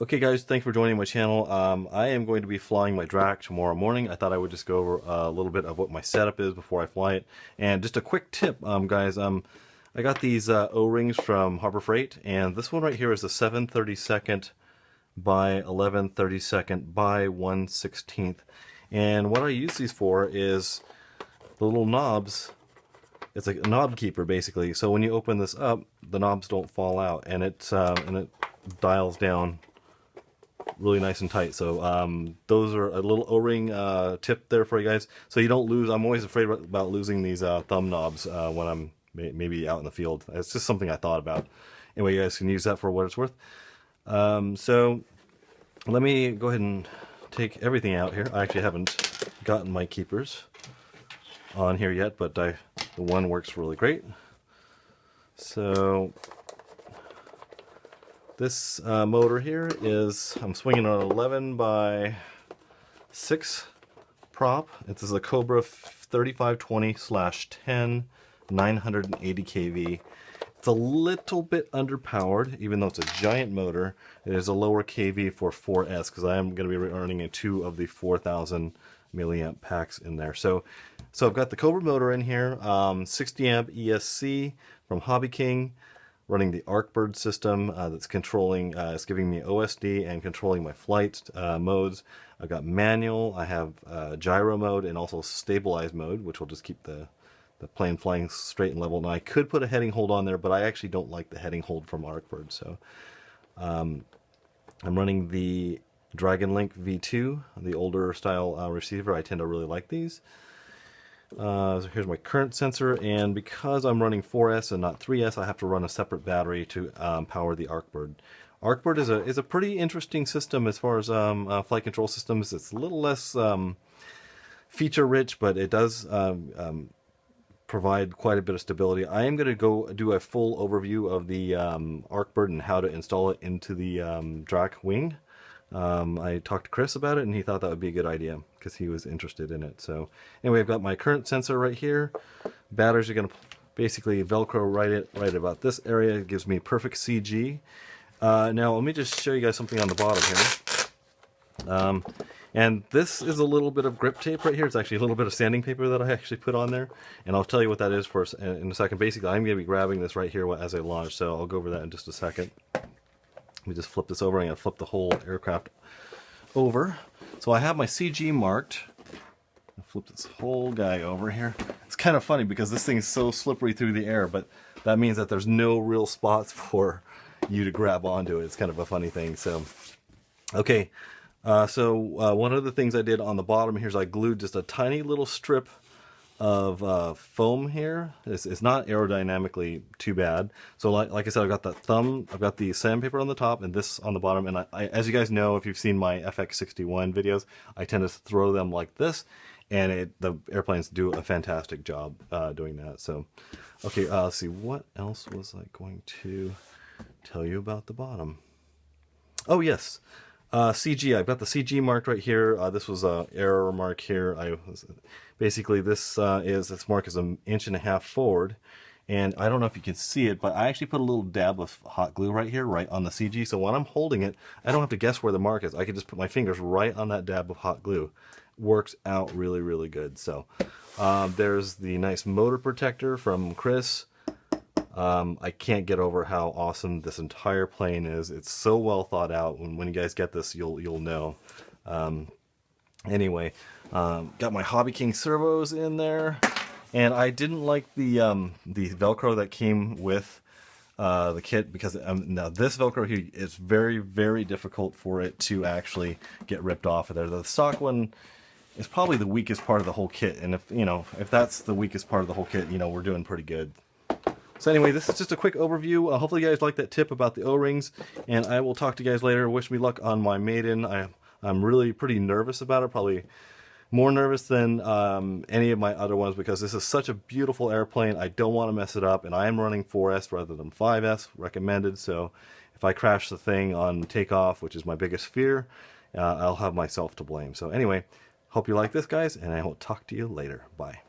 Okay guys, thanks for joining my channel. I am going to be flying my Drak tomorrow morning. I thought I would just go over a little bit of what my setup is before I fly it. And just a quick tip, guys, I got these O-rings from Harbor Freight, and this one right here is a 7/32 by 11/32 by 1/16. And what I use these for is the little knobs. It's like a knob keeper basically. So when you open this up, the knobs don't fall out, and it dials down really nice and tight. So those are a little O-ring tip there for you guys, so you don't lose. I'm always afraid about losing these thumb knobs when I'm maybe out in the field. It's just something I thought about. Anyway, you guys can use that for what it's worth. So let me go ahead and take everything out here. I actually haven't gotten my keepers on here yet, but the one works really great. So this motor here is, I'm swinging on an 11 by 6 prop. This is a Cobra 3520/10 980 kV. It's a little bit underpowered, even though it's a giant motor. It is a lower kV for 4S because I am going to be running 2 of the 4,000 milliamp packs in there. So I've got the Cobra motor in here, 60 amp ESC from Hobby King, running the Arcbird system that's controlling, it's giving me OSD and controlling my flight modes. I've got manual, I have gyro mode, and also stabilized mode, which will just keep the plane flying straight and level. Now I could put a heading hold on there, but I actually don't like the heading hold from Arcbird. So I'm running the Dragon Link V2, the older style receiver. I tend to really like these. So here's my current sensor, and because I'm running 4S and not 3S, I have to run a separate battery to power the Arcbird. Arcbird is a pretty interesting system as far as flight control systems. It's a little less feature rich, but it does provide quite a bit of stability. I am going to go do a full overview of the Arcbird and how to install it into the Drak wing. I talked to Chris about it, and he thought that would be a good idea because he was interested in it. So anyway, I've got my current sensor right here. Batteries are going to basically Velcro right about this area. It gives me perfect CG. Now let me just show you guys something on the bottom here. And this is a little bit of grip tape right here. It's actually a little bit of sanding paper that I actually put on there, and I'll tell you what that is for in a second. Basically, I'm going to be grabbing this right here as I launch, so I'll go over that in just a second. Let me just flip this over. I'm going to flip the whole aircraft over. So I have my CG marked. I'll flip this whole guy over here. It's kind of funny because this thing is so slippery through the air, but that means that there's no real spots for you to grab onto it. It's kind of a funny thing. So, okay. One of the things I did on the bottom here is I glued just a tiny little strip of foam here. It's not aerodynamically too bad. So like I said, I've got that thumb, I've got the sandpaper on the top and this on the bottom, and I as you guys know, if you've seen my FX61 videos, I tend to throw them like this, and the airplanes do a fantastic job doing that. So okay, let's see, what else was I going to tell you about the bottom? Oh yes, CG. I've got the CG marked right here. This was a error mark here. Basically this mark is 1.5 inches forward, and I don't know if you can see it, but I actually put a little dab of hot glue right here, right on the CG. So when I'm holding it, I don't have to guess where the mark is. I can just put my fingers right on that dab of hot glue. Works out really, really good. So there's the nice motor protector from Chris. I can't get over how awesome this entire plane is. It's so well thought out. When you guys get this, you'll know. Anyway, got my Hobby King servos in there, and I didn't like the Velcro that came with the kit, because now this Velcro here is very, very difficult for it to actually get ripped off of there. The stock one is probably the weakest part of the whole kit, and if that's the weakest part of the whole kit, we're doing pretty good. So anyway, this is just a quick overview. Hopefully you guys like that tip about the O-rings, and I will talk to you guys later. Wish me luck on my Maiden. I'm really pretty nervous about it, probably more nervous than any of my other ones, because this is such a beautiful airplane. I don't want to mess it up, and I am running 4S rather than 5S recommended, so if I crash the thing on takeoff, which is my biggest fear, I'll have myself to blame. So anyway, hope you like this, guys, and I will talk to you later. Bye.